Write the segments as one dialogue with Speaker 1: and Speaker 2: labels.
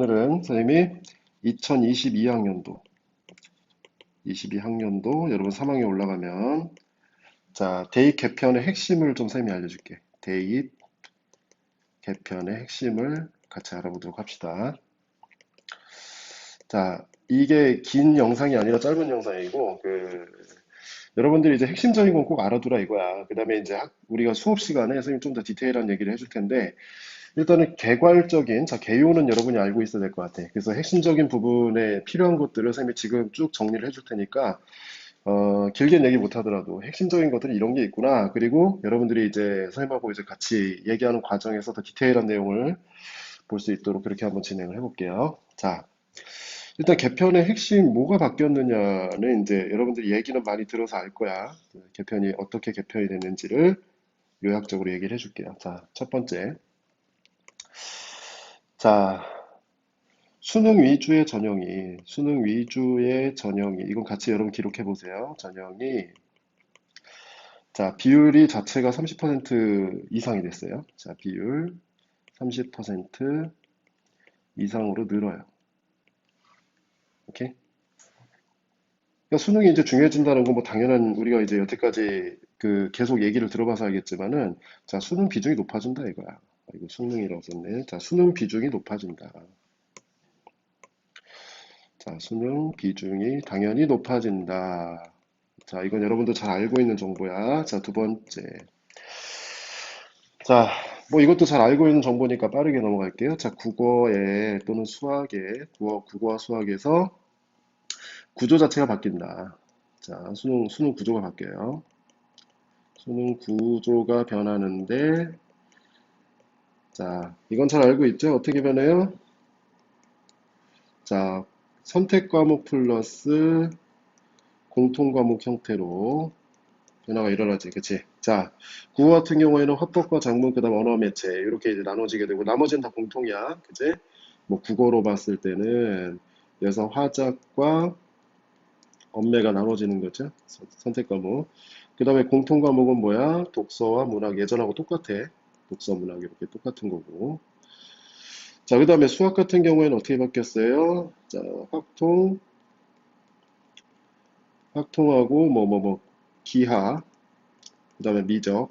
Speaker 1: 오늘은 선생님이 22학년도 여러분 3학년 올라가면 대입 개편의 핵심을 좀 선생님이 알려줄게. 대입 개편의 핵심을 같이 알아보도록 합시다. 이게 긴 영상이 아니라 짧은 영상이고 여러분들이 이제 핵심적인 건 꼭 알아두라 이거야. 그 다음에 이제 우리가 수업 시간에 선생님 좀 더 디테일한 얘기를 해줄 텐데 일단은 개괄적인, 개요는 여러분이 알고 있어야 될 것 같아. 그래서 핵심적인 부분에 필요한 것들을 선생님이 지금 쭉 정리를 해줄 테니까, 길게 얘기 못 하더라도 핵심적인 것들이 이런 게 있구나. 그리고 여러분들이 이제 선생님하고 이제 같이 얘기하는 과정에서 더 디테일한 내용을 볼 수 있도록 그렇게 한번 진행을 해볼게요. 일단 개편의 핵심 뭐가 바뀌었느냐는 이제 여러분들이 얘기는 많이 들어서 알 거야. 개편이 어떻게 개편이 됐는지를 요약적으로 얘기를 해줄게요. 첫 번째. 자, 수능 위주의 전형이, 이건 같이 여러분 기록해 보세요. 전형이, 비율이 자체가 30% 이상이 됐어요. 비율 30% 이상으로 늘어요. 오케이? 그러니까 수능이 이제 중요해진다는 건 뭐 당연한 우리가 이제 여태까지 계속 얘기를 들어봐서 알겠지만은, 수능 비중이 높아진다 이거야. 이거 수능이라고 썼네. 수능 비중이 높아진다. 수능 비중이 당연히 높아진다. 이건 여러분도 잘 알고 있는 정보야. 두 번째. 뭐 이것도 잘 알고 있는 정보니까 빠르게 넘어갈게요. 국어에 또는 수학에, 국어와 수학에서 구조 자체가 바뀐다. 수능 구조가 바뀌어요. 수능 구조가 변하는데, 이건 잘 알고 있죠? 어떻게 변해요? 선택 과목 플러스 공통 과목 형태로 변화가 일어나지, 그치? 국어 같은 경우에는 화법과 작문, 그 다음 언어 매체, 이렇게 이제 나눠지게 되고, 나머지는 다 공통이야, 그치? 뭐, 국어로 봤을 때는, 여기서 화작과 언매가 나눠지는 거죠? 선택 과목. 그 다음에 공통 과목은 뭐야? 독서와 문학, 예전하고 똑같아. 독서, 문학, 이렇게 똑같은 거고. 그 다음에 수학 같은 경우에는 어떻게 바뀌었어요? 확통하고, 기하, 그 다음에 미적,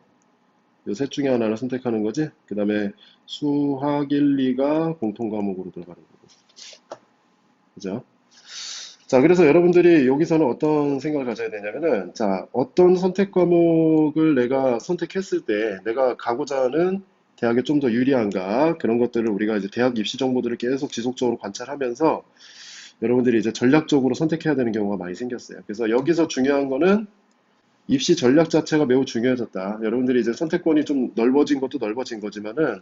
Speaker 1: 이 셋 중에 하나를 선택하는 거지. 그 다음에 수학 1, 2가 공통 과목으로 들어가는 거고. 그죠? 그래서 여러분들이 여기서는 어떤 생각을 가져야 되냐면은, 어떤 선택 과목을 내가 선택했을 때 내가 가고자 하는 대학에 좀 더 유리한가, 그런 것들을 우리가 이제 대학 입시 정보들을 계속 지속적으로 관찰하면서 여러분들이 이제 전략적으로 선택해야 되는 경우가 많이 생겼어요. 그래서 여기서 중요한 거는 입시 전략 자체가 매우 중요해졌다. 여러분들이 이제 선택권이 좀 넓어진 것도 넓어진 거지만은,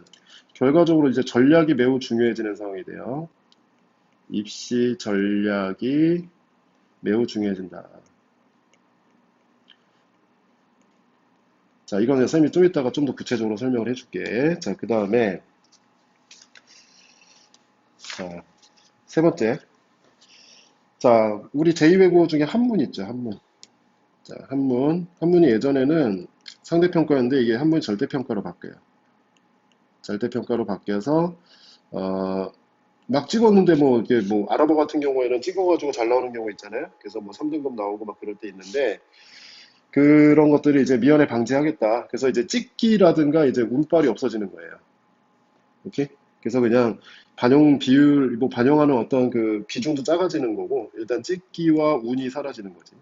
Speaker 1: 결과적으로 이제 전략이 매우 중요해지는 상황이 돼요. 입시 전략이 매우 중요해진다. 이거는 선생님이 좀 이따가 좀 더 구체적으로 설명을 해줄게. 그 다음에, 세 번째. 우리 제2외국어 중에 한문 있죠, 한문. 한문. 한문이 예전에는 상대평가였는데 이게 한문이 절대평가로 바뀌어요. 절대평가로 바뀌어서, 막 찍었는데 이게 아랍어 같은 경우에는 찍어가지고 잘 나오는 경우 있잖아요. 그래서 3등급 나오고 막 그럴 때 있는데, 그런 것들이 이제 미연에 방지하겠다. 그래서 이제 찍기라든가 이제 운빨이 없어지는 거예요. 오케이? 그래서 그냥 반영 비율, 반영하는 어떤 비중도 작아지는 거고, 일단 찍기와 운이 사라지는 거지.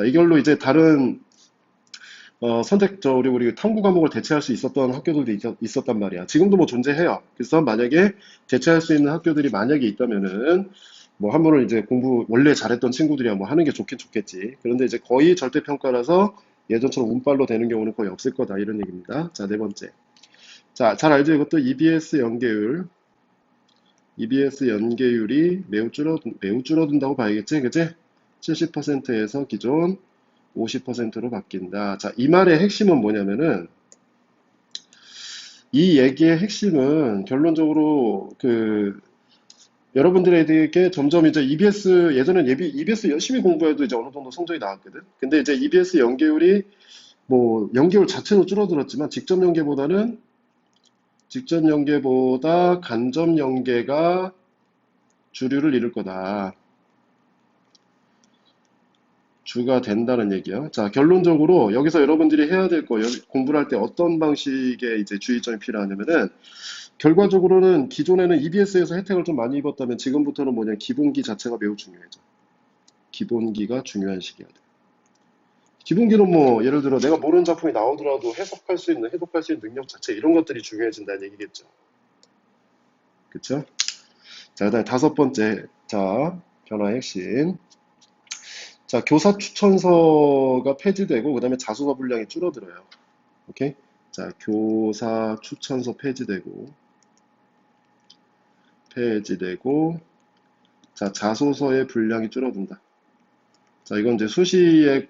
Speaker 1: 이걸로 이제 다른 우리 탐구 과목을 대체할 수 있었던 학교들도 있었단 말이야. 지금도 존재해요. 그래서 만약에 대체할 수 있는 학교들이 만약에 있다면은, 한문을 이제 원래 잘했던 친구들이야 하는 게 좋긴 좋겠지. 그런데 이제 거의 절대평가라서 예전처럼 운빨로 되는 경우는 거의 없을 거다. 이런 얘기입니다. 네 번째. 잘 알죠? 이것도 EBS 연계율. EBS 연계율이 매우 줄어든다고 봐야겠지? 그치? 70%에서 기존 50%로 바뀐다. 이 말의 핵심은 뭐냐면은, 이 얘기의 핵심은 결론적으로 여러분들에게 점점 이제 예전엔 EBS 열심히 공부해도 이제 어느 정도 성적이 나왔거든. 근데 이제 EBS 연계율이 연계율 자체는 줄어들었지만 직접 연계보다는 직접 연계보다 간접 연계가 주류를 이룰 거다. 주가 된다는 얘기야. 자, 결론적으로 여기서 여러분들이 해야 될 거, 공부를 할 때 어떤 방식의 이제 주의점이 필요하냐면은, 결과적으로는 기존에는 EBS에서 혜택을 좀 많이 입었다면 지금부터는 뭐냐, 기본기 자체가 매우 중요해져. 기본기가 중요한 시기야. 기본기는 뭐, 예를 들어 내가 모르는 작품이 나오더라도 해석할 수 있는 능력 자체, 이런 것들이 중요해진다는 얘기겠죠. 그쵸? 자, 그다음에 다섯 번째, 자, 변화의 핵심. 자, 교사 추천서가 폐지되고, 그 다음에 자소서 분량이 줄어들어요. 오케이? 자, 교사 추천서 폐지되고, 자, 자소서의 분량이 줄어든다. 자, 이건 이제 수시에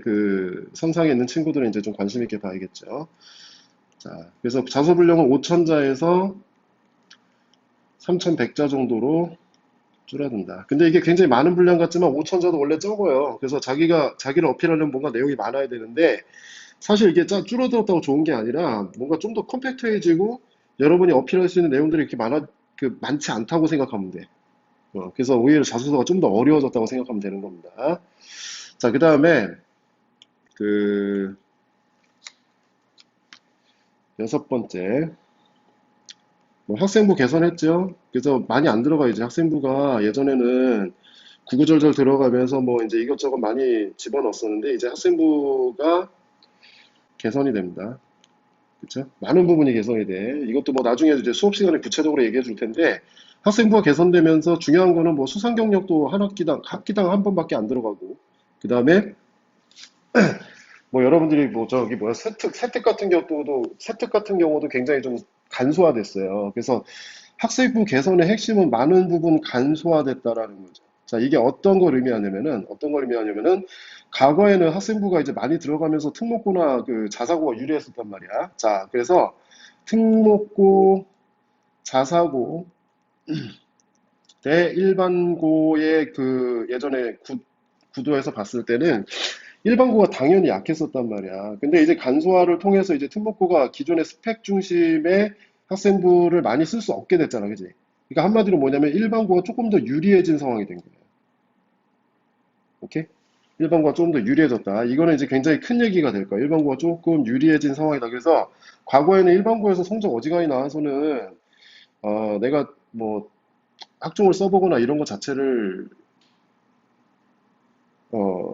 Speaker 1: 그 선상에 있는 친구들은 이제 좀 관심 있게 봐야겠죠. 자, 그래서 자소 분량은 5,000자에서 3,100자 정도로 줄어든다. 근데 이게 굉장히 많은 분량 같지만 5,000자도 원래 적어요. 그래서 자기를 어필하려면 뭔가 내용이 많아야 되는데, 사실 이게 줄어들었다고 좋은 게 아니라 뭔가 좀 더 컴팩트해지고 여러분이 어필할 수 있는 내용들이 이렇게 많지 않다고 생각하면 돼. 그래서 오히려 자소서가 좀 더 어려워졌다고 생각하면 되는 겁니다. 자, 그 다음에 그 여섯 번째, 뭐 학생부 개선했죠. 그래서 많이 안 들어가. 이제 학생부가 예전에는 구구절절 들어가면서 뭐 이제 이것저것 많이 집어넣었었는데, 이제 학생부가 개선이 됩니다. 그쵸? 많은 부분이 개선이 돼. 이것도 뭐 나중에 이제 수업 시간에 구체적으로 얘기해 줄 텐데, 학생부가 개선되면서 중요한 거는 뭐 수상 경력도 학기당 한 번밖에 안 들어가고, 그 다음에 뭐 여러분들이 뭐 저기 뭐야, 세특 같은 경우도 굉장히 좀 간소화됐어요. 그래서 학생부 개선의 핵심은 많은 부분 간소화됐다라는 거죠. 자, 이게 어떤 걸 의미하냐면은, 과거에는 학생부가 이제 많이 들어가면서 특목고나 그 자사고가 유리했었단 말이야. 자, 그래서 특목고, 자사고, 대 일반고의 그 예전에 구도에서 봤을 때는 일반고가 당연히 약했었단 말이야. 근데 이제 간소화를 통해서 이제 특목고가 기존의 스펙 중심의 학생부를 많이 쓸 수 없게 됐잖아, 그지? 그러니까 한마디로 뭐냐면 일반고가 조금 더 유리해진 상황이 된 거야. 오케이? 일반고가 조금 더 유리해졌다. 이거는 이제 굉장히 큰 얘기가 될 거야. 일반고가 조금 유리해진 상황이다. 그래서 과거에는 일반고에서 성적 어지간히 나와서는 내가 뭐 학종을 써보거나 이런 것 자체를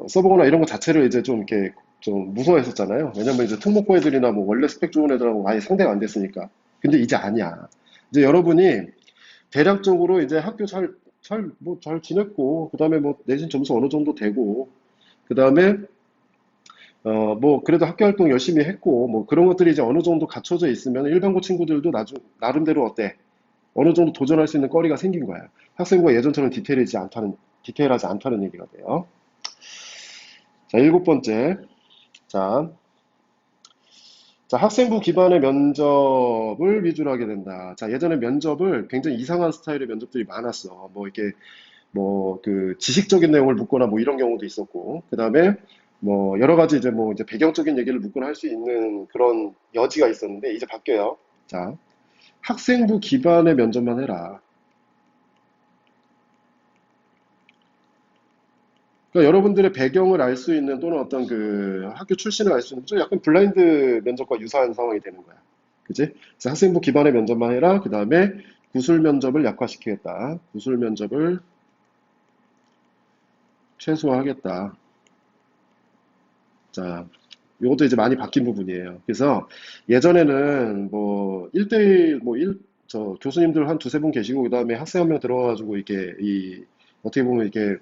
Speaker 1: 써보거나 이런 것 자체를 이제 좀 이렇게 좀 무서워했었잖아요. 왜냐면 이제 특목고 애들이나 뭐 원래 스펙 좋은 애들하고 많이 상대가 안 됐으니까. 근데 이제 아니야. 이제 여러분이 대략적으로 이제 학교 잘 지냈고, 그 다음에 뭐 내신 점수 어느 정도 되고, 그 다음에, 뭐 그래도 학교 활동 열심히 했고, 뭐 그런 것들이 이제 어느 정도 갖춰져 있으면 일반고 친구들도 나름대로 어때? 어느 정도 도전할 수 있는 거리가 생긴 거야. 학생부가 예전처럼 디테일하지 않다는 얘기가 돼요. 자, 일곱 번째. 자, 학생부 기반의 면접을 위주로 하게 된다. 자, 예전에 면접을 굉장히 이상한 스타일의 면접들이 많았어. 뭐 이렇게 뭐 그 지식적인 내용을 묻거나 뭐 이런 경우도 있었고, 그 다음에 뭐 여러 가지 이제 뭐 이제 배경적인 얘기를 묻거나 할 수 있는 그런 여지가 있었는데 이제 바뀌어요. 자, 학생부 기반의 면접만 해라. 그러니까 여러분들의 배경을 알 수 있는, 또는 어떤 그 학교 출신을 알 수 있는 좀 약간 블라인드 면접과 유사한 상황이 되는 거야. 그지? 그래서 학생부 기반의 면접만 해라. 그 다음에 구술 면접을 약화시키겠다. 구술 면접을 최소화하겠다. 자, 이것도 이제 많이 바뀐 부분이에요. 그래서 예전에는 뭐 1대1, 저 교수님들 한 두세 분 계시고, 그 다음에 학생 한 명 들어가가지고 이렇게 어떻게 보면 이렇게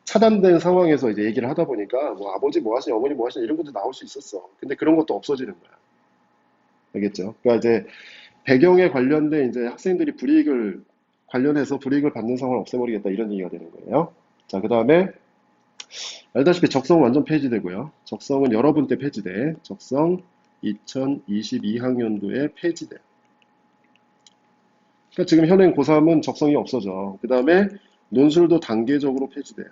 Speaker 1: 차단된 상황에서 이제 얘기를 하다 보니까 뭐 아버지 뭐 하시냐, 어머니 뭐 하시냐 이런 것도 나올 수 있었어. 근데 그런 것도 없어지는 거야. 알겠죠? 그러니까 이제 배경에 관련된 이제 학생들이 관련해서 불이익을 받는 상황을 없애버리겠다, 이런 얘기가 되는 거예요. 자, 그 다음에 알다시피 적성 완전 폐지되고요. 적성은 여러분 때 폐지돼. 적성 2022학년도에 폐지돼. 그러니까 지금 현행 고3은 적성이 없어져. 그 다음에 논술도 단계적으로 폐지돼요.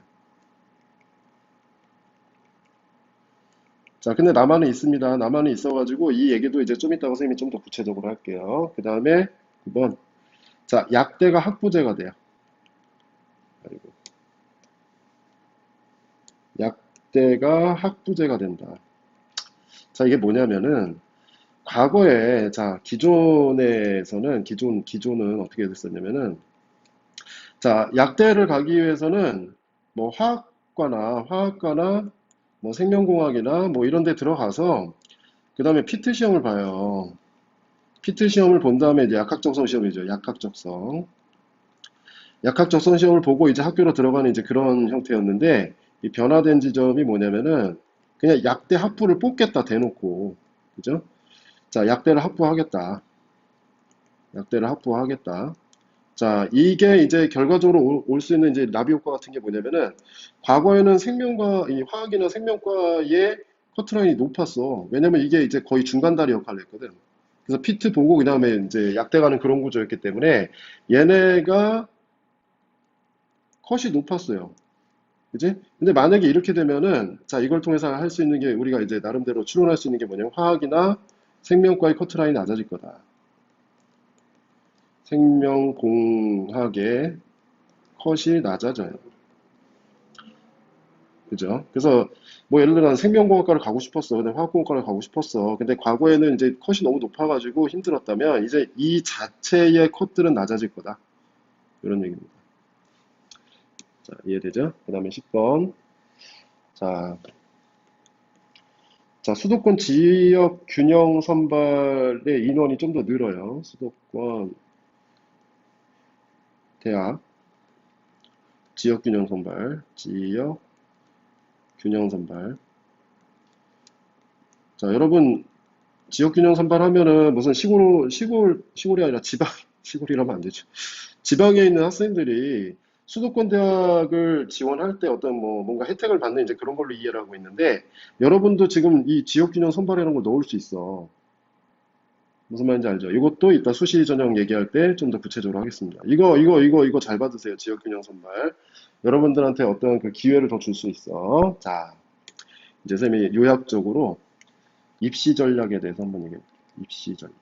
Speaker 1: 자, 근데 남한은 있습니다. 남한은 있어가지고 이 얘기도 이제 좀 이따가 선생님이 좀 더 구체적으로 할게요. 그 다음에 9번. 자, 약대가 학부제가 돼요. 아이고. 약대가 학부제가 된다. 자, 이게 뭐냐면은 과거에 자, 기존은 어떻게 됐었냐면은 자, 약대를 가기 위해서는 뭐 화학과나 뭐 생명공학이나 뭐 이런 데 들어가서 그 다음에 피트 시험을 봐요. 피트 시험을 본 다음에 이제 약학적성 시험이죠. 약학적성 시험을 보고 이제 학교로 들어가는 이제 그런 형태였는데 이 변화된 지점이 뭐냐면은 그냥 약대 학부를 뽑겠다 대놓고 그죠? 자, 약대를 학부하겠다. 자, 이게 이제 결과적으로 올 수 있는 이제 나비 효과 같은 게 뭐냐면은 과거에는 이 화학이나 생명과의 커트라인이 높았어. 왜냐면 이게 이제 거의 중간다리 역할을 했거든. 그래서 피트 보고 그다음에 이제 약대 가는 그런 구조였기 때문에 얘네가 컷이 높았어요. 그지? 근데 만약에 이렇게 되면은 자, 이걸 통해서 할 수 있는 게 우리가 이제 나름대로 추론할 수 있는 게 뭐냐면 화학이나 생명과의 커트라인이 낮아질 거다. 생명공학의 컷이 낮아져요. 그죠? 그래서 뭐 예를 들어 난 생명공학과를 가고 싶었어. 근데 화학공학과를 가고 싶었어. 근데 과거에는 이제 컷이 너무 높아가지고 힘들었다면 이제 이 자체의 컷들은 낮아질 거다. 이런 얘기입니다. 자, 이해되죠? 그 다음에 10번. 자, 자, 수도권 지역 균형 선발의 인원이 좀 더 늘어요. 수도권 대학 지역 균형 선발, 지역 균형 선발. 자, 여러분 지역균형 선발하면은 무슨 시골이 아니라 지방, 시골이라면 안 되죠. 지방에 있는 학생들이 수도권 대학을 지원할 때 어떤 뭐 뭔가 혜택을 받는 이제 그런 걸로 이해를 하고 있는데 여러분도 지금 이 지역균형 선발이라는 걸 넣을 수 있어. 무슨 말인지 알죠? 이것도 이따 수시 전형 얘기할 때 좀 더 구체적으로 하겠습니다. 이거 잘 받으세요. 지역균형 선발. 여러분들한테 어떤 그 기회를 더 줄 수 있어. 자, 이제 선생님이 요약적으로 입시 전략에 대해서 한번 얘기해 볼게요. 입시 전략.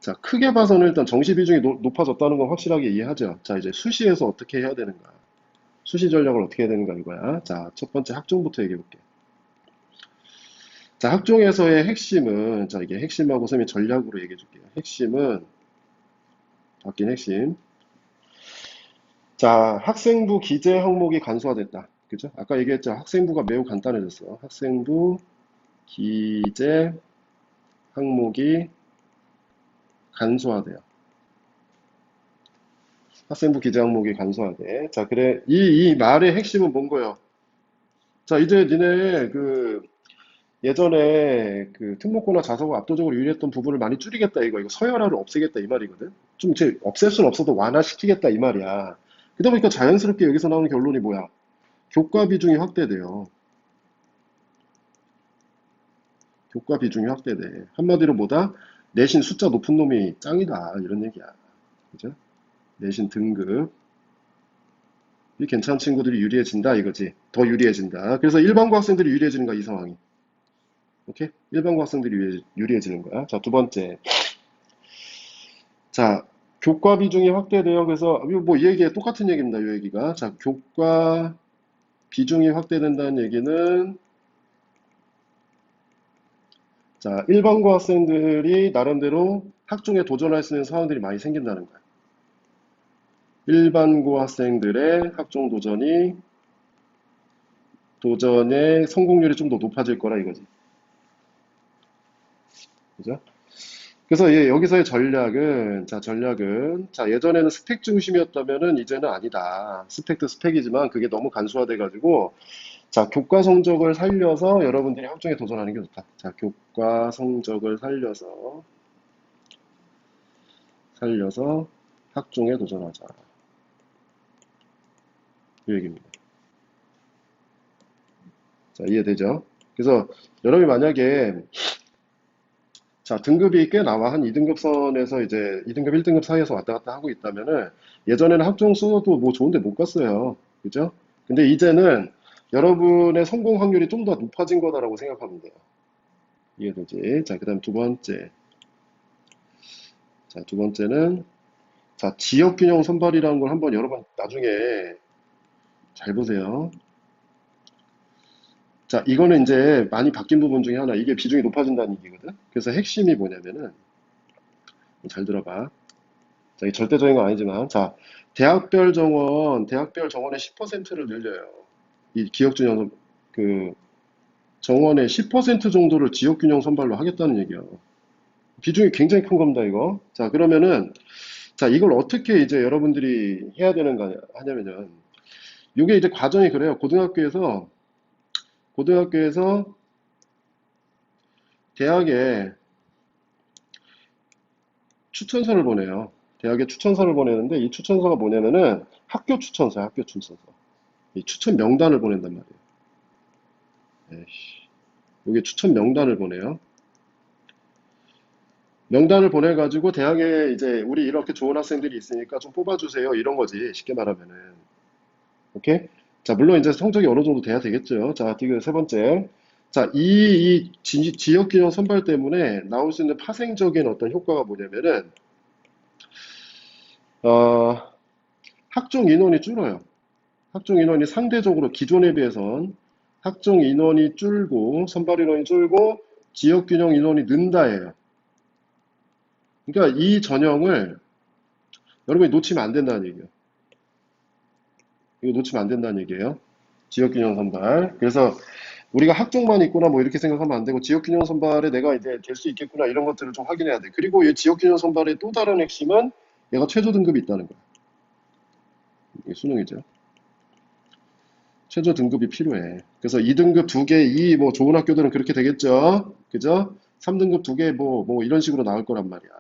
Speaker 1: 자, 크게 봐서는 일단 정시 비중이 높아졌다는 건 확실하게 이해하죠. 자, 이제 수시에서 어떻게 해야 되는가? 수시 전략을 어떻게 해야 되는가 이거야. 자, 첫 번째 학종부터 얘기해 볼게요. 자, 학종에서의 핵심은, 자, 이게 핵심하고 선생님이 전략으로 얘기해 줄게요. 바뀐 핵심. 자, 학생부 기재 항목이 간소화됐다. 그죠? 아까 얘기했죠. 학생부가 매우 간단해졌어. 학생부 기재 항목이 간소화돼요. 학생부 기재 항목이 간소화돼. 자, 그래. 이 말의 핵심은 뭔 거예요? 자, 이제 니네 예전에 그 특목고나 자사고 압도적으로 유리했던 부분을 많이 줄이겠다 이거 서열화를 없애겠다 이 말이거든. 좀 이제 없앨 순 없어도 완화시키겠다 이 말이야. 그러다 보니까 자연스럽게 여기서 나오는 결론이 뭐야? 교과 비중이 확대돼요. 교과 비중이 확대돼. 한마디로 뭐다? 내신 숫자 높은 놈이 짱이다 이런 얘기야. 그죠? 내신 등급. 이 괜찮은 친구들이 유리해진다 이거지. 더 유리해진다. 그래서 일반고 학생들이 유리해지는 거야 이 상황이. 오케이? 일반고 학생들이 유리해지는 거야. 자, 두 번째. 자, 교과 비중이 확대돼요. 그래서 뭐 이 얘기에 똑같은 얘기입니다. 이 얘기가. 자, 교과 비중이 확대된다는 얘기는 자, 일반고 학생들이 나름대로 학종에 도전할 수 있는 상황들이 많이 생긴다는 거야. 일반고 학생들의 학종 도전의 성공률이 좀 더 높아질 거라 이거지. 그죠? 그래서 여기서의 전략은, 자, 예전에는 스펙 중심이었다면은 이제는 아니다. 스펙도 스펙이지만 그게 너무 간소화돼가지고, 자, 교과 성적을 살려서 여러분들이 학종에 도전하는 게 좋다. 자, 교과 성적을 살려서 학종에 도전하자. 이 얘기입니다. 자, 이해되죠? 그래서 여러분이 만약에 자, 등급이 꽤 나와. 한 2등급 선에서 이제 2등급, 1등급 사이에서 왔다 갔다 하고 있다면은 예전에는 학종 수도 뭐 좋은데 못 갔어요. 그죠? 근데 이제는 여러분의 성공 확률이 좀 더 높아진 거다라고 생각하면 돼요. 이해되지? 자, 그 다음 두 번째. 자, 두 번째는, 자, 지역균형 선발이라는 걸 한번 여러분 나중에 잘 보세요. 자, 이거는 이제 많이 바뀐 부분 중에 하나. 이게 비중이 높아진다는 얘기거든. 그래서 핵심이 뭐냐면은, 잘 들어봐. 자, 이 절대적인 건 아니지만, 자, 대학별 정원의 10%를 늘려요. 이 기억균형, 그, 정원의 10% 정도를 지역균형 선발로 하겠다는 얘기야. 비중이 굉장히 큰 겁니다, 이거. 자, 그러면은, 자, 이걸 어떻게 이제 여러분들이 해야 되는 거 하냐면은, 이게 이제 과정이 그래요. 고등학교에서 대학에 추천서를 보내요. 대학에 추천서를 보내는데, 이 추천서가 뭐냐면은, 학교 추천서야, 학교 추천서. 이 추천 명단을 보낸단 말이에요. 에이씨. 이게 추천 명단을 보내요. 명단을 보내가지고 대학에 이제 우리 이렇게 좋은 학생들이 있으니까 좀 뽑아주세요. 이런 거지. 쉽게 말하면은. 오케이? 자, 물론 이제 성적이 어느 정도 돼야 되겠죠. 자, 디귿 세 번째. 자, 지역균형 선발 때문에 나올 수 있는 파생적인 어떤 효과가 뭐냐면은, 어, 학종 인원이 줄어요. 학종 인원이 상대적으로 기존에 비해선 학종 인원이 줄고, 선발 인원이 줄고, 지역균형 인원이 는다예요. 그러니까 이 전형을 여러분이 놓치면 안 된다는 얘기예요. 이거 놓치면 안 된다는 얘기예요. 지역균형 선발. 그래서 우리가 학종만 있구나 뭐 이렇게 생각하면 안 되고 지역균형 선발에 내가 이제 될 수 있겠구나 이런 것들을 좀 확인해야 돼. 그리고 이 지역균형 선발의 또 다른 핵심은 얘가 최저 등급이 있다는 거야. 이게 수능이죠. 최저 등급이 필요해. 그래서 2등급 2개, 이 뭐 좋은 학교들은 그렇게 되겠죠. 그죠? 3등급 2개 뭐 이런 식으로 나올 거란 말이야.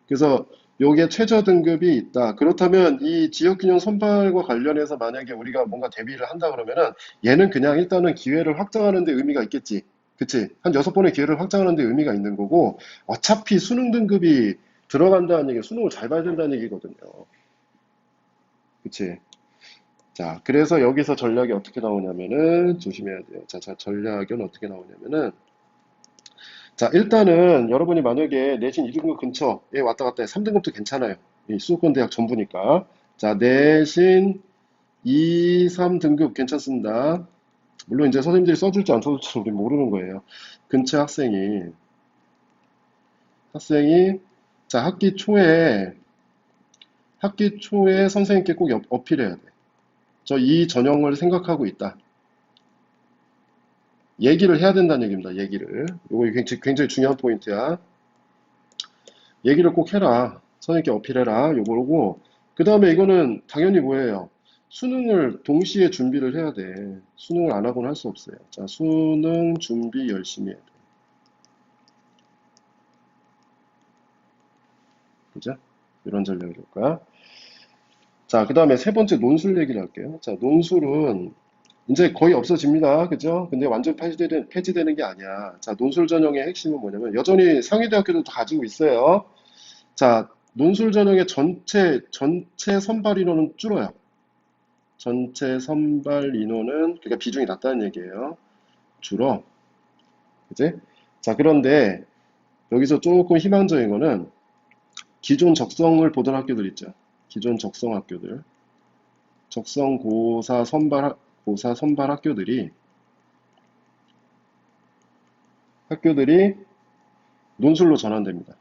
Speaker 1: 그래서 요게 최저 등급이 있다. 그렇다면 이 지역균형 선발과 관련해서 만약에 우리가 뭔가 대비를 한다 그러면은 얘는 그냥 일단은 기회를 확장하는 데 의미가 있겠지. 그치? 한 6번의 기회를 확장하는 데 의미가 있는 거고 어차피 수능 등급이 들어간다는 얘기, 수능을 잘 봐야 된다는 얘기거든요. 그치? 자, 그래서 여기서 전략이 어떻게 나오냐면은 조심해야 돼요. 자, 전략은 어떻게 나오냐면은 자, 일단은 여러분이 만약에 내신 2등급 근처에 왔다 갔다 해. 3등급도 괜찮아요. 이 수도권 대학 전부니까. 자, 내신 2, 3등급 괜찮습니다. 물론 이제 선생님들이 써줄지 안 써줄지 우리 모르는 거예요. 근처 학생이, 자, 학기 초에 선생님께 꼭 어필해야 돼. 저 이 전형을 생각하고 있다. 얘기를 해야 된다는 얘기입니다. 얘기를. 이거 굉장히 중요한 포인트야. 얘기를 꼭 해라. 선생님께 어필해라. 요거고. 그 다음에 이거는 당연히 뭐예요? 수능을 동시에 준비를 해야 돼. 수능을 안 하고는 할 수 없어요. 자, 수능 준비 열심히 해야 돼. 그죠? 이런 전략이 될 거야. 자, 그 다음에 세 번째 논술 얘기를 할게요. 자, 논술은 이제 거의 없어집니다. 그죠? 근데 완전 폐지되는 게 아니야. 자, 논술 전형의 핵심은 뭐냐면 여전히 상위대학교도 다 가지고 있어요. 자, 논술 전형의 전체 선발 인원은 줄어요. 전체 선발 인원은, 그러니까 비중이 낮다는 얘기예요. 줄어. 그지? 자, 그런데 여기서 조금 희망적인 거는 기존 적성을 보던 학교들 있죠. 기존 적성 학교들. 적성 고사 선발 학교들이 논술로 전환됩니다.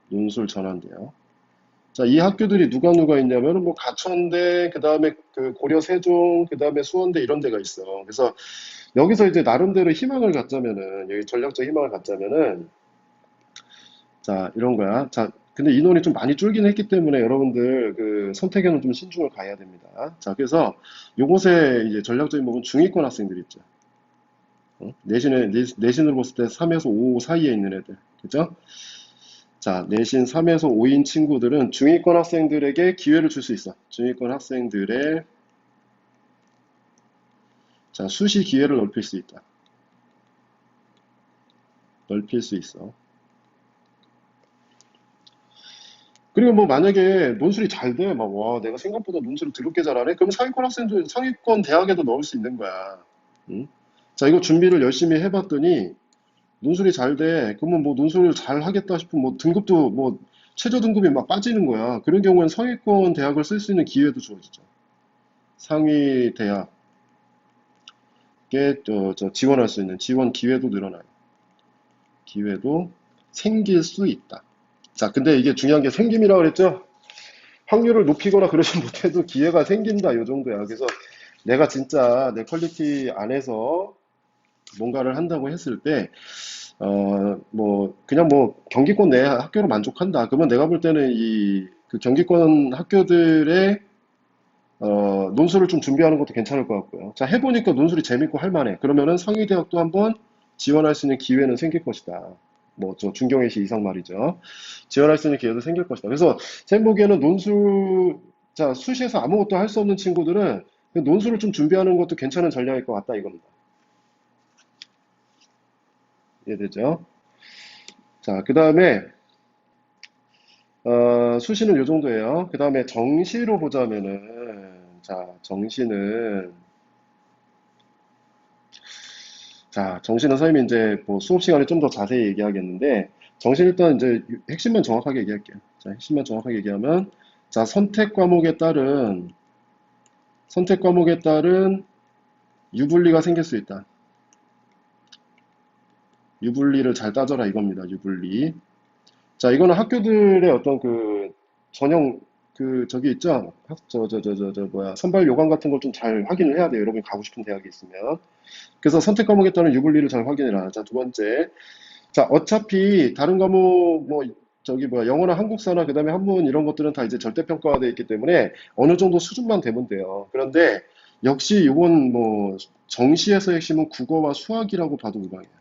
Speaker 1: 논술 전환돼요. 자, 이 학교들이 누가 있냐면, 뭐, 가천대, 그 다음에 그 고려 세종, 그 다음에 수원대 이런 데가 있어. 그래서 여기서 이제 나름대로 희망을 갖자면은, 여기 전략적 희망을 갖자면은, 자, 이런 거야. 자, 근데 인원이 좀 많이 줄긴 했기 때문에 여러분들 그 선택에는 좀 신중을 가해야 됩니다. 자, 그래서 요것에 이제 전략적인 부분 중위권 학생들 있죠. 내신으로 봤을 때 3에서 5 사이에 있는 애들. 그죠? 자, 내신 3에서 5인 친구들은 중위권 학생들에게 기회를 줄 수 있어. 중위권 학생들의 자, 수시 기회를 넓힐 수 있다. 넓힐 수 있어. 그리고 뭐 만약에 논술이 잘 돼, 막, 와, 내가 생각보다 논술을 더럽게 잘하네? 그럼 상위권 학생도, 상위권 대학에도 넣을 수 있는 거야. 응? 자, 이거 준비를 열심히 해봤더니, 논술이 잘 돼. 그러면 뭐 논술을 잘 하겠다 싶으면 뭐 등급도 뭐 최저 등급이 막 빠지는 거야. 그런 경우에는 상위권 대학을 쓸 수 있는 기회도 주어지죠. 상위 대학에 지원할 수 있는 지원 기회도 늘어나요. 기회도 생길 수 있다. 자, 근데 이게 중요한 게 생김이라고 그랬죠? 확률을 높이거나 그러지 못해도 기회가 생긴다. 요 정도야. 그래서 내가 진짜 내 퀄리티 안에서 뭔가를 한다고 했을 때, 뭐, 그냥 뭐, 경기권 내 학교로 만족한다. 그러면 내가 볼 때는 그 경기권 학교들의, 논술을 좀 준비하는 것도 괜찮을 것 같고요. 자, 해보니까 논술이 재밌고 할만해. 그러면은 상위대학도 한번 지원할 수 있는 기회는 생길 것이다. 뭐, 중경외시 이상 말이죠. 지원할 수 있는 기회도 생길 것이다. 그래서, 제 보기에는 논술, 자, 수시에서 아무것도 할 수 없는 친구들은 논술을 좀 준비하는 것도 괜찮은 전략일 것 같다, 이겁니다. 이해되죠? 자, 그 다음에, 수시는 요 정도예요. 그 다음에 정시로 보자면은, 정시는 선생님이 이제 뭐 수업 시간에 좀 더 자세히 얘기하겠는데, 정시 일단 이제 핵심만 정확하게 얘기할게요. 자, 핵심만 정확하게 얘기하면, 자, 선택 과목에 따른 유불리가 생길 수 있다. 유불리를 잘 따져라 이겁니다. 유불리. 자, 이거는 학교들의 어떤 전형, 저기 있죠? 뭐야, 선발 요강 같은 걸 좀 잘 확인을 해야 돼요. 여러분이 가고 싶은 대학이 있으면. 그래서 선택 과목에 따른 유불리를 잘 확인해라. 자, 두 번째. 자, 어차피 다른 과목, 뭐, 저기 뭐야, 영어나 한국사나 그다음에 한문 이런 것들은 다 이제 절대평가가 되어 있기 때문에 어느 정도 수준만 되면 돼요. 그런데 역시 이건 뭐, 정시에서 핵심은 국어와 수학이라고 봐도 무방해요.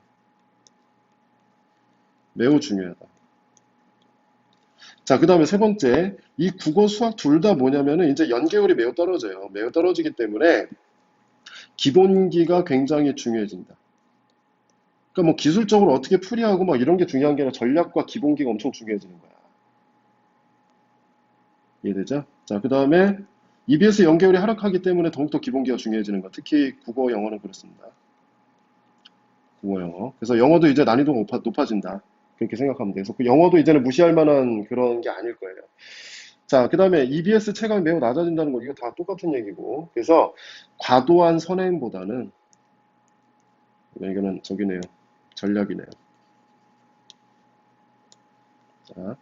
Speaker 1: 매우 중요하다. 자, 그 다음에 세 번째, 이 국어, 수학 둘 다 뭐냐면은 이제 연계율이 매우 떨어져요. 매우 떨어지기 때문에 기본기가 굉장히 중요해진다. 그러니까 뭐 기술적으로 어떻게 풀이하고 막 이런 게 중요한 게 아니라 전략과 기본기가 엄청 중요해지는 거야. 이해되죠? 자, 그 다음에 EBS 연계율이 하락하기 때문에 더욱더 기본기가 중요해지는 거야. 특히 국어, 영어는 그렇습니다. 국어, 영어. 그래서 영어도 이제 난이도가 높아진다. 그렇게 생각하면 돼요. 그래서 그 영어도 이제는 무시할 만한 그런 게 아닐 거예요. 자, 그 다음에 EBS 체감이 매우 낮아진다는 거, 이거 다 똑같은 얘기고. 그래서 과도한 선행보다는, 이거는 저기네요. 전략이네요. 자,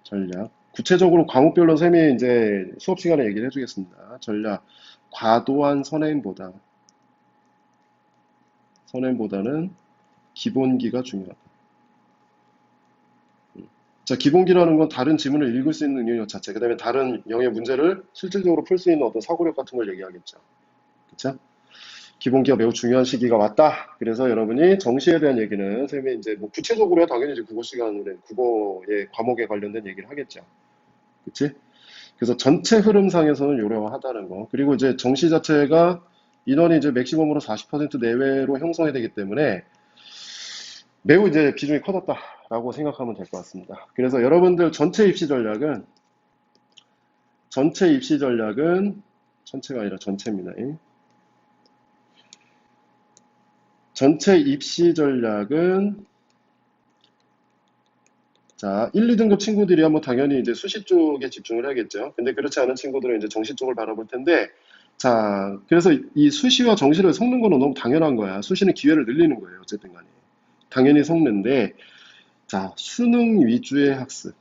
Speaker 1: 전략. 구체적으로 과목별로 쌤이 이제 수업 시간에 얘기를 해주겠습니다. 전략. 과도한 선행보다는 기본기가 중요하다. 자, 기본기라는 건 다른 지문을 읽을 수 있는 능력 자체, 그 다음에 다른 영의 문제를 실질적으로 풀 수 있는 어떤 사고력 같은 걸 얘기하겠죠. 그쵸? 기본기가 매우 중요한 시기가 왔다. 그래서 여러분이 정시에 대한 얘기는 선생님이 이제 뭐 구체적으로 당연히 이제 국어 시간에 국어의 과목에 관련된 얘기를 하겠죠. 그치? 그래서 전체 흐름상에서는 요령하다는 거. 그리고 이제 정시 자체가 인원이 이제 맥시멈으로 40% 내외로 형성이 되기 때문에 매우 이제 비중이 커졌다라고 생각하면 될 것 같습니다. 그래서 여러분들 전체 입시 전략은 전체가 아니라 전체입니다. 전체 입시 전략은 자, 1, 2등급 친구들이야 뭐 당연히 이제 수시 쪽에 집중을 해야겠죠. 근데 그렇지 않은 친구들은 이제 정시 쪽을 바라볼 텐데, 자, 그래서 이 수시와 정시를 섞는 거는 너무 당연한 거야. 수시는 기회를 늘리는 거예요. 어쨌든 간에. 당연히 섞는데, 자, 수능 위주의 학습이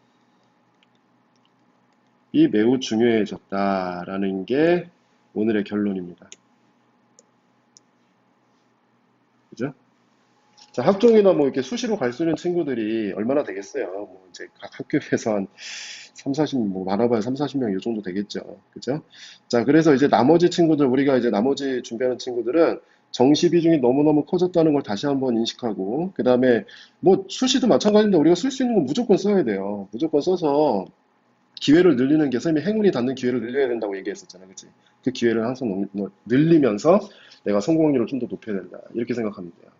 Speaker 1: 매우 중요해졌다라는 게 오늘의 결론입니다. 그죠? 자, 학종이나 뭐 이렇게 수시로 갈 수 있는 친구들이 얼마나 되겠어요. 뭐 이제 각 학교에서 한 3, 40, 뭐 많아봐야 3, 40명 이 정도 되겠죠. 그죠? 자, 그래서 이제 나머지 친구들, 우리가 이제 나머지 준비하는 친구들은 정시 비중이 너무너무 커졌다는 걸 다시 한번 인식하고, 그 다음에 뭐 수시도 마찬가지인데 우리가 쓸 수 있는 건 무조건 써야 돼요. 무조건 써서 기회를 늘리는 게 선생님이 행운이 닿는 기회를 늘려야 된다고 얘기했었잖아요. 그치? 그 기회를 항상 늘리면서 내가 성공 확률을 좀 더 높여야 된다. 이렇게 생각하면 돼요.